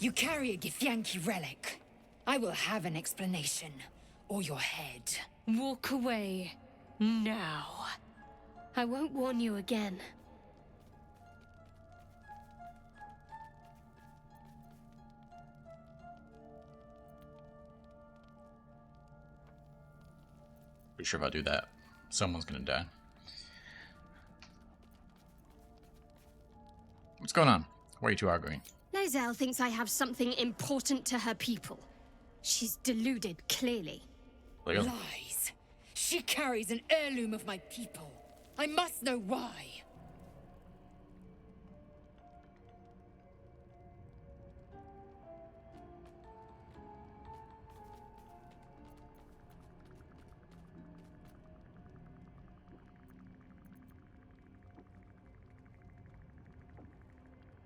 You carry a Githyanki relic. I will have an explanation. Or your head. Walk away. Now. I won't warn you again. Pretty sure if I do that, someone's gonna die. What's going on? Why are you two arguing? Lae'zel thinks I have something important to her people. She's deluded, clearly. Leo? Lies. She carries an heirloom of my people. I must know why.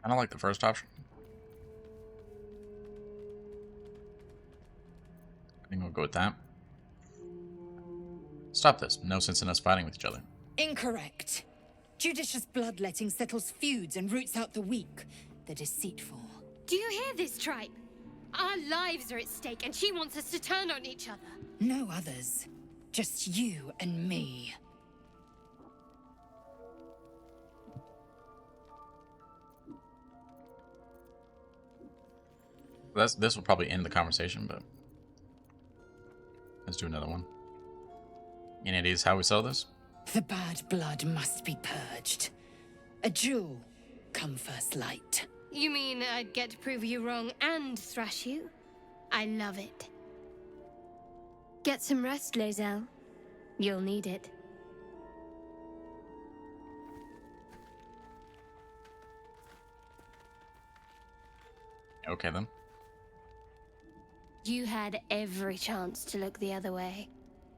I don't like the first option. I think we'll go with that. Stop this. No sense in us fighting with each other. Incorrect. Judicious bloodletting settles feuds and roots out the weak, the deceitful. Do you hear this, tribe? Our lives are at stake, and she wants us to turn on each other. No others. Just you and me. This will probably end the conversation, but let's do another one. Any ideas how we sell this? The bad blood must be purged. A jewel, come first light. You mean I'd get to prove you wrong and thrash you? I love it. Get some rest, Lae'zel. You'll need it. Okay then. You had every chance to look the other way.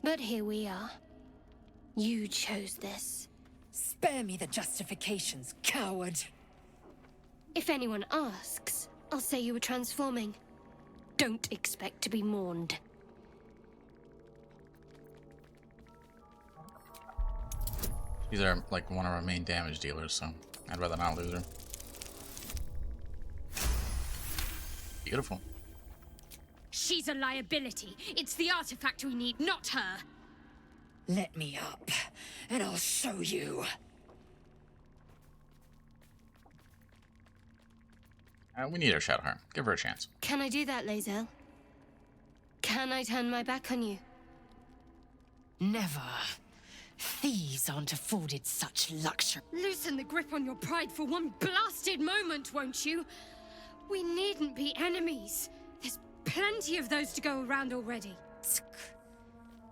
But here we are. You chose this. Spare me the justifications, coward. If anyone asks, I'll say you were transforming. Don't expect to be mourned. These are like one of our main damage dealers, so I'd rather not lose her. Beautiful. She's a liability. It's the artifact we need, not her. Let me up, and I'll show you. We need her, Shadowheart. Give her a chance. Can I do that, Lae'zel? Can I turn my back on you? Never. Thieves aren't afforded such luxury. Loosen the grip on your pride for one blasted moment, won't you? We needn't be enemies. There's plenty of those to go around already.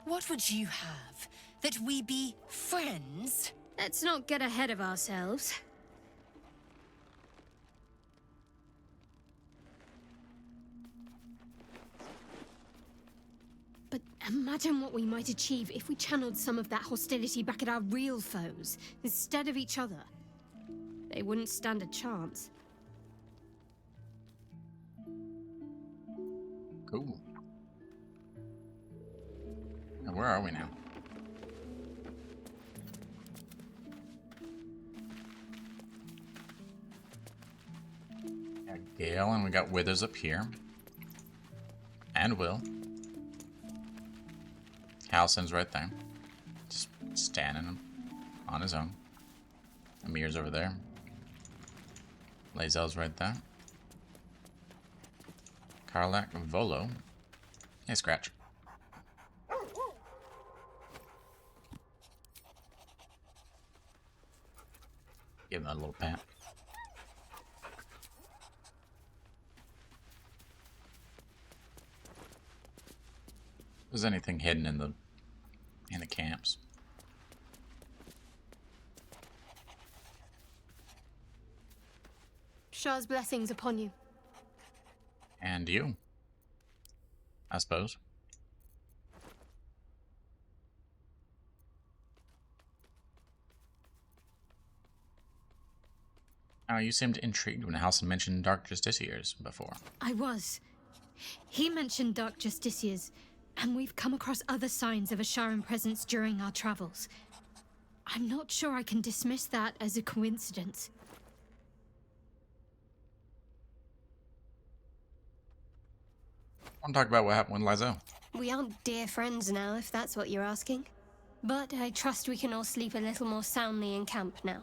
What would you have? That we be friends? Let's not get ahead of ourselves. But imagine what we might achieve if we channeled some of that hostility back at our real foes, instead of each other. They wouldn't stand a chance. Cool. Now, where are we now? Got Gale, and we got Withers up here. And Will. Halsin's right there. Just standing on his own. Amir's over there. Lae'zel's right there. Karlach, Volo. Hey, Scratch. Give him that little pat. If there's anything hidden in the camps. Shah's blessings upon you. And you, I suppose. You seemed intrigued when Halsin mentioned Dark Justiciars before. I was. He mentioned Dark Justiciars, and we've come across other signs of a Sharan presence during our travels. I'm not sure I can dismiss that as a coincidence. want to talk about what happened with Lizelle. We aren't dear friends now, if that's what you're asking. But I trust we can all sleep a little more soundly in camp now.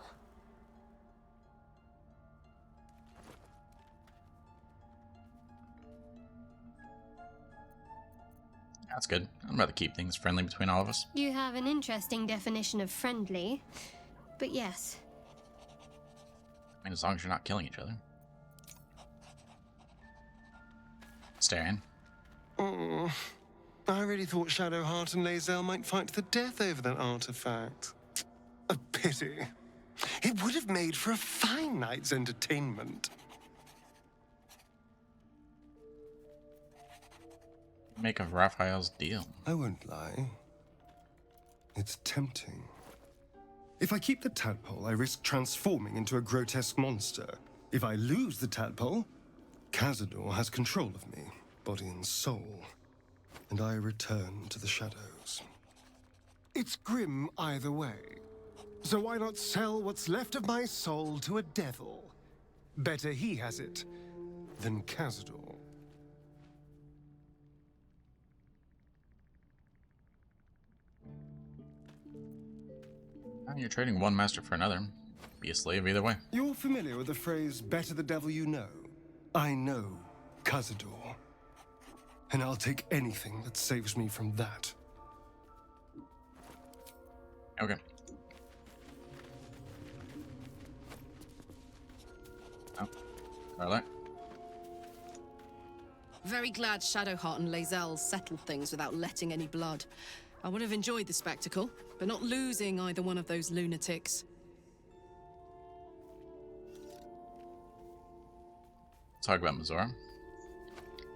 That's good. I'd rather keep things friendly between all of us. You have an interesting definition of friendly, but yes. I mean, as long as you're not killing each other. Staring. Oh, I really thought Shadowheart and Lae'zel might fight to the death over that artifact. A pity. It would have made for a fine night's entertainment. Make of Raphael's deal. I won't lie. It's tempting. If I keep the tadpole, I risk transforming into a grotesque monster. If I lose the tadpole, Cazador has control of me, body and soul, and I return to the shadows. It's grim either way. So why not sell what's left of my soul to a devil? Better he has it than Cazador. You're trading one master for another. Be a slave either way. You're familiar with the phrase, better the devil you know? I know Cazador. And I'll take anything that saves me from that. Okay. Oh, Starlight. Very glad Shadowheart and Lae'zel settled things without letting any blood. I would have enjoyed the spectacle, but not losing either one of those lunatics. Talk about Mizora.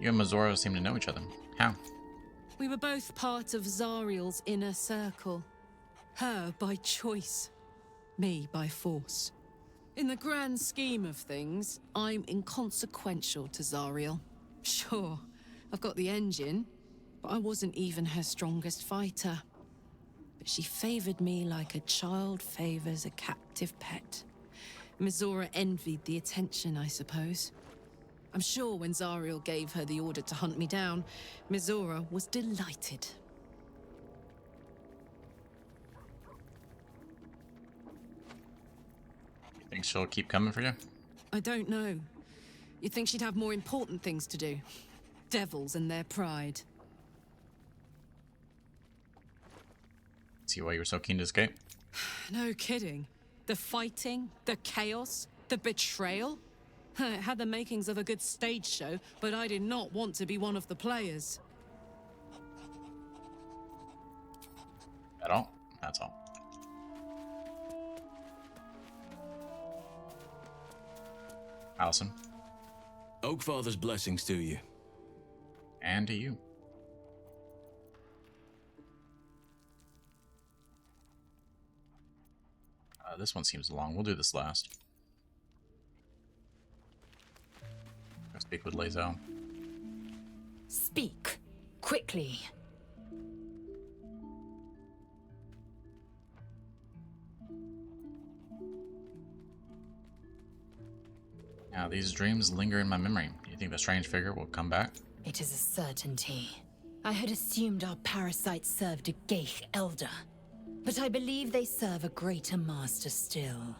You and Mizora seem to know each other. How? We were both part of Zariel's inner circle. Her by choice, me by force. In the grand scheme of things, I'm inconsequential to Zariel. Sure, I've got the engine, but I wasn't even her strongest fighter. But she favored me like a child favors a captive pet. Mizora envied the attention, I suppose. I'm sure when Zariel gave her the order to hunt me down, Mizora was delighted. You think she'll keep coming for you? I don't know. You'd think she'd have more important things to do. Devils and their pride. See why you were so keen to escape? No kidding. The fighting, the chaos, the betrayal. It had the makings of a good stage show, but I did not want to be one of the players. At all? That's all. Allison. Oakfather's blessings to you. And to you. This one seems long. We'll do this last. I'll speak with Lae'zel. Speak. Quickly. Now, these dreams linger in my memory. Do you think the strange figure will come back? It is a certainty. I had assumed our parasites served a Geich elder, but I believe they serve a greater master still.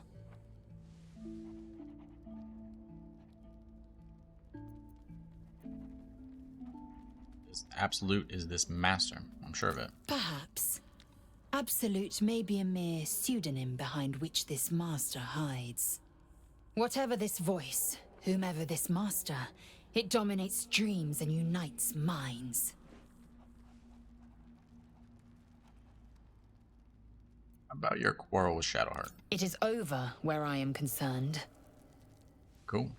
Absolute is this master. I'm sure of it. Perhaps. Absolute may be a mere pseudonym behind which this master hides. Whatever this voice, whomever this master, it dominates dreams and unites minds. How about your quarrel with Shadowheart? It is over where I am concerned. Cool.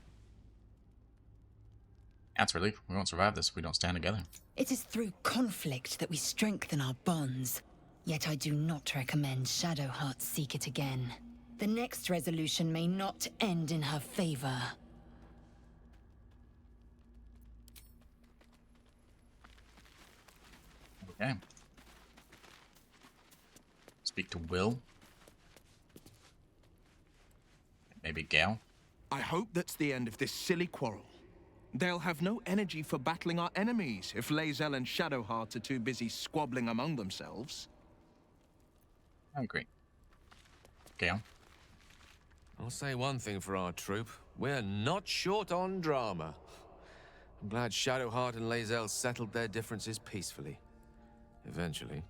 That's relief. We won't survive this if we don't stand together. It is through conflict that we strengthen our bonds. Yet I do not recommend Shadowheart seek it again. The next resolution may not end in her favor. Okay. Speak to Will. Maybe Gale. I hope that's the end of this silly quarrel. They'll have no energy for battling our enemies if Lae'zel and Shadowheart are too busy squabbling among themselves. I agree. Gale? I'll say one thing for our troop. We're not short on drama. I'm glad Shadowheart and Lae'zel settled their differences peacefully. Eventually.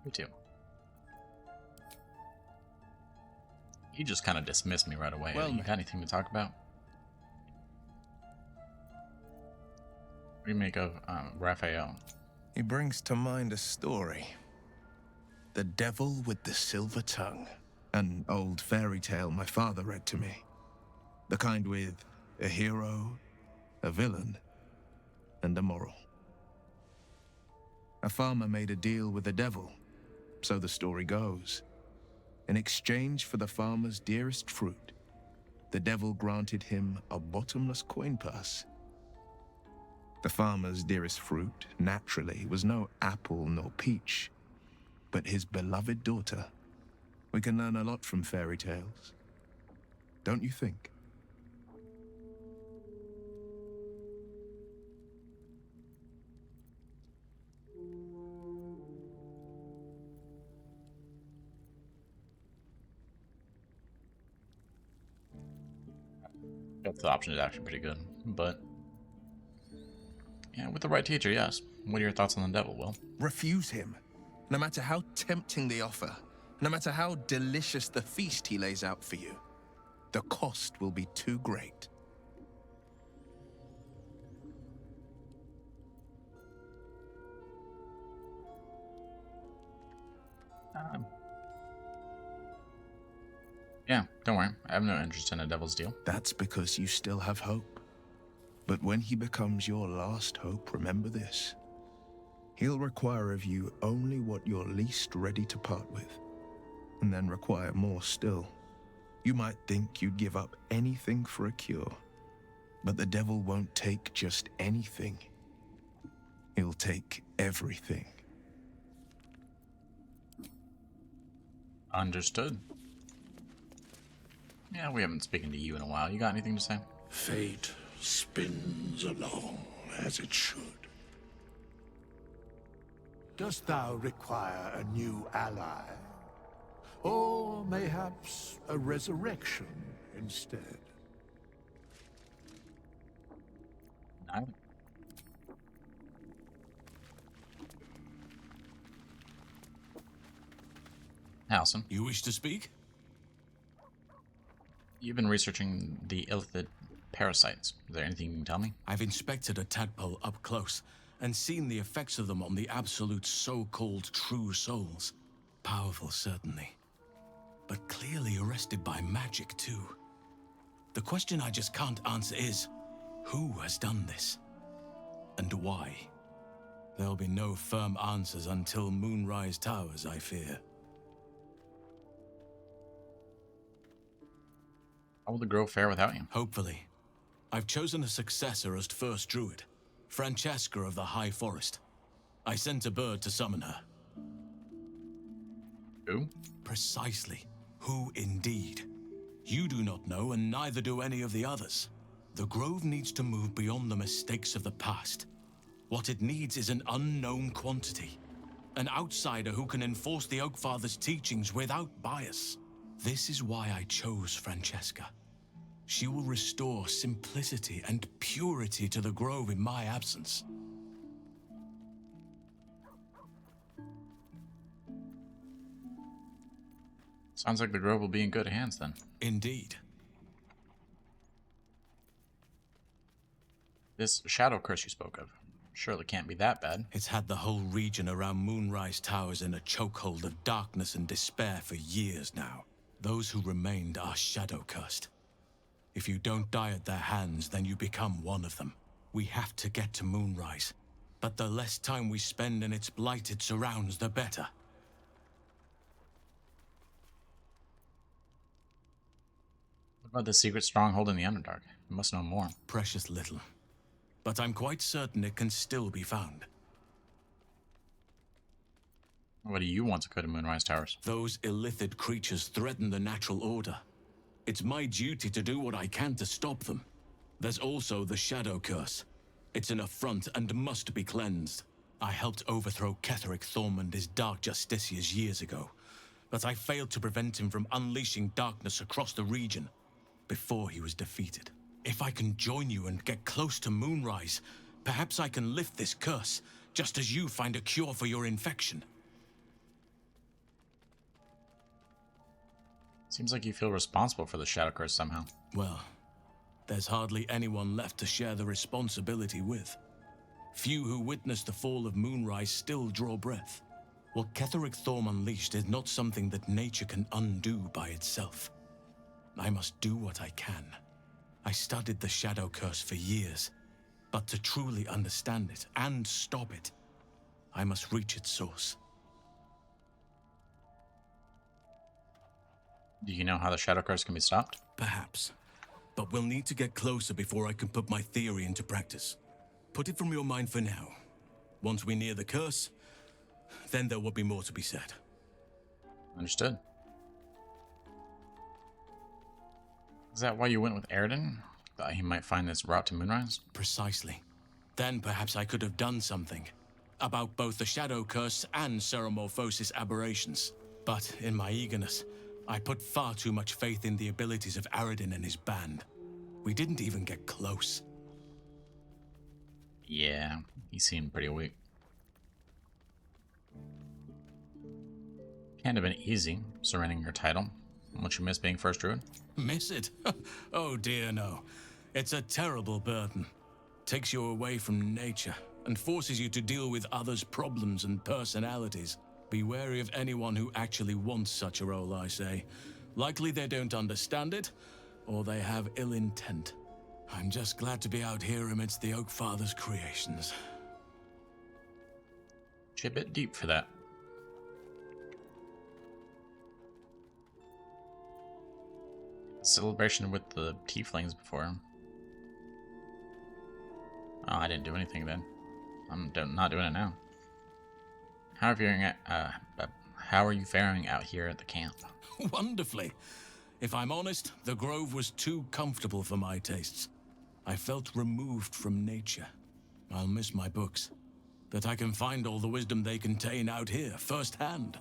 Me too. You just kind of dismissed me right away. Well, You got anything to talk about? What do you make of Raphael? He brings to mind a story. The Devil with the Silver Tongue. An old fairy tale my father read to me. The kind with a hero, a villain, and a moral. A farmer made a deal with the devil, so the story goes. In exchange for the farmer's dearest fruit, the devil granted him a bottomless coin purse. The farmer's dearest fruit, naturally, was no apple nor peach, but his beloved daughter. We can learn a lot from fairy tales, don't you think? That option is actually pretty good, but yeah, with the right teacher, yes. What are your thoughts on the devil, Will? Refuse him, no matter how tempting the offer, no matter how delicious the feast he lays out for you. The cost will be too great. Yeah, don't worry. I have no interest in a devil's deal. That's because you still have hope. But when he becomes your last hope, remember this. He'll require of you only what you're least ready to part with, and then require more still. You might think you'd give up anything for a cure, but the devil won't take just anything. He'll take everything. Understood. Yeah, we haven't spoken to you in a while. You got anything to say? Fate spins along as it should. Dost thou require a new ally? Or mayhaps a resurrection instead? No. Halson, You wish to speak? you've been researching the illithid parasites. Is there anything you can tell me? I've inspected a tadpole up close and seen the effects of them on the absolute so-called true souls. Powerful, certainly, but clearly arrested by magic, too. The question I just can't answer is, who has done this? And why? There'll be no firm answers until Moonrise Towers, I fear. How will the grove fare without you? Hopefully. I've chosen a successor as first druid, Francesca of the High Forest. I sent a bird to summon her. Who? Precisely. Who indeed? You do not know, and neither do any of the others. The Grove needs to move beyond the mistakes of the past. What it needs is an unknown quantity. An outsider who can enforce the Oakfather's teachings without bias. This is why I chose Francesca. She will restore simplicity and purity to the Grove in my absence. Sounds like the grove will be in good hands then. Indeed. This shadow curse you spoke of surely can't be that bad. It's had the whole region around Moonrise Towers in a chokehold of darkness and despair for years now. Those who remained are shadow-cursed. If you don't die at their hands, then you become one of them. We have to get to Moonrise, but the less time we spend in its blighted surrounds, the better. What about the secret stronghold in the Underdark? You must know more. Precious little. But I'm quite certain it can still be found. What do you want to go to Moonrise Towers? Those illithid creatures threaten the natural order. It's my duty to do what I can to stop them. There's also the Shadow Curse. It's an affront and must be cleansed. I helped overthrow Ketheric Thorm and his Dark Justiciars years ago, but I failed to prevent him from unleashing darkness across the region before he was defeated. If I can join you and get close to Moonrise, perhaps I can lift this curse, just as you find a cure for your infection. Seems like you feel responsible for the Shadow Curse somehow. Well, there's hardly anyone left to share the responsibility with. Few who witnessed the fall of Moonrise still draw breath. What Ketheric Thorm unleashed is not something that nature can undo by itself. I must do what I can. I studied the Shadow Curse for years, but to truly understand it and stop it, I must reach its source. Do you know how the Shadow Curse can be stopped? Perhaps, but we'll need to get closer before I can put my theory into practice. Put it from your mind for now. Once we near the curse, then there will be more to be said. Understood. Is that why you went with Aridin? Thought he might find this route to Moonrise? Precisely. Then perhaps I could have done something about both the Shadow Curse and Ceremorphosis aberrations. But in my eagerness, I put far too much faith in the abilities of Aridin and his band. We didn't even get close. Yeah, he seemed pretty weak. Can't have been easy surrendering your title. Won't you miss being first druid? Miss it? Oh dear, no. It's a terrible burden. Takes you away from nature and forces you to deal with others' problems and personalities. Be wary of anyone who actually wants such a role, I say. Likely they don't understand it, or they have ill intent. I'm just glad to be out here amidst the Oak Father's creations. You're a bit deep for that. Celebration with the tieflings before. Oh, I didn't do anything then. I'm not doing it now. How are you faring out here at the camp? Wonderfully. If I'm honest, the grove was too comfortable for my tastes. I felt removed from nature. I'll miss my books. That I can find all the wisdom they contain out here, firsthand.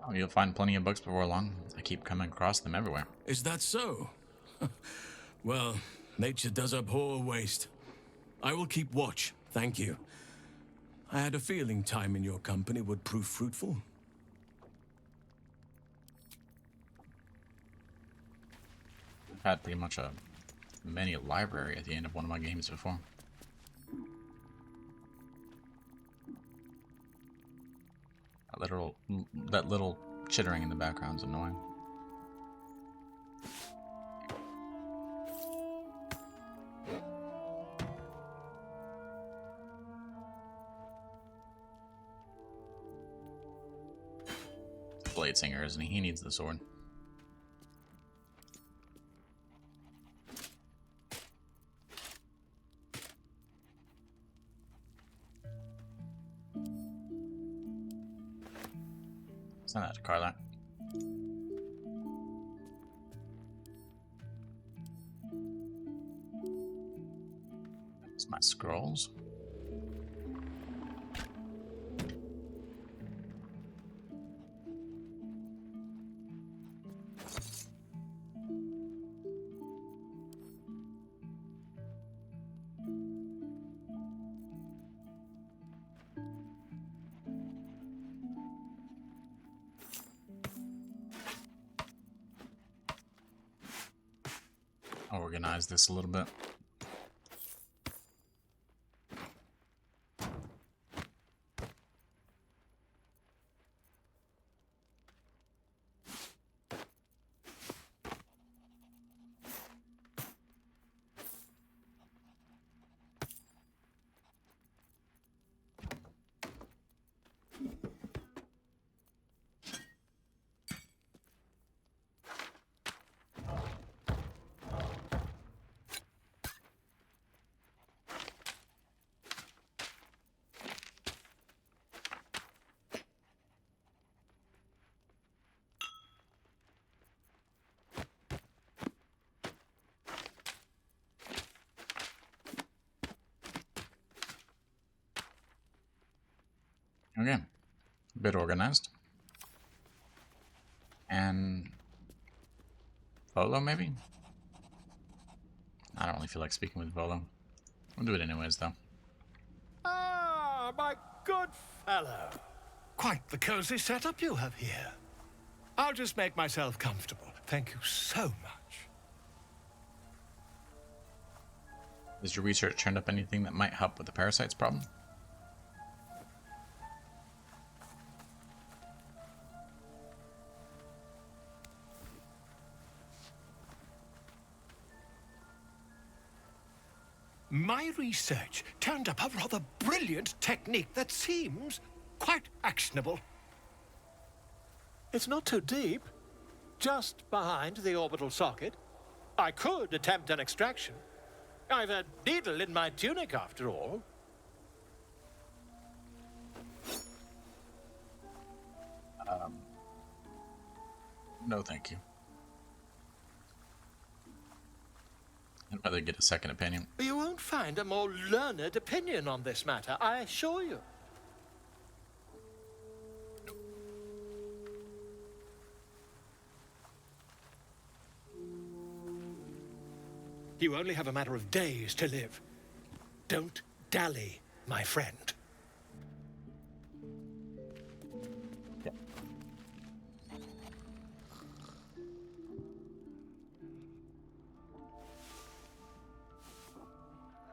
Oh, you'll find plenty of books before long. I keep coming across them everywhere. Is that so? Well, nature does abhor waste. I will keep watch, thank you. I had a feeling time in your company would prove fruitful. I've had pretty much a mini library at the end of one of my games before. That little chittering in the background is annoying. Blade Singer, isn't he? He needs the sword. Send that to Carla. That's my scrolls. Organize this a little bit. Okay. A bit organized. And Volo, maybe? I don't really feel like speaking with Volo. We'll do it anyways, though. Ah, my good fellow. Quite the cozy setup you have here. I'll just make myself comfortable. Thank you so much. Has your research turned up anything that might help with the parasites problem? My research turned up a rather brilliant technique that seems quite actionable. It's not too deep. Just behind the orbital socket. I could attempt an extraction. I've a needle in my tunic, after all. No, thank you. I'd rather get a second opinion. You won't find a more learned opinion on this matter, I assure you. You only have a matter of days to live. Don't dally, my friend.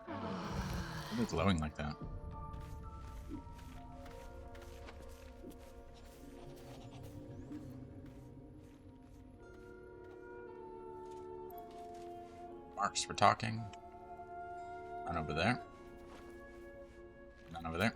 Why are they glowing like that? Marks for talking. None over there. None over there.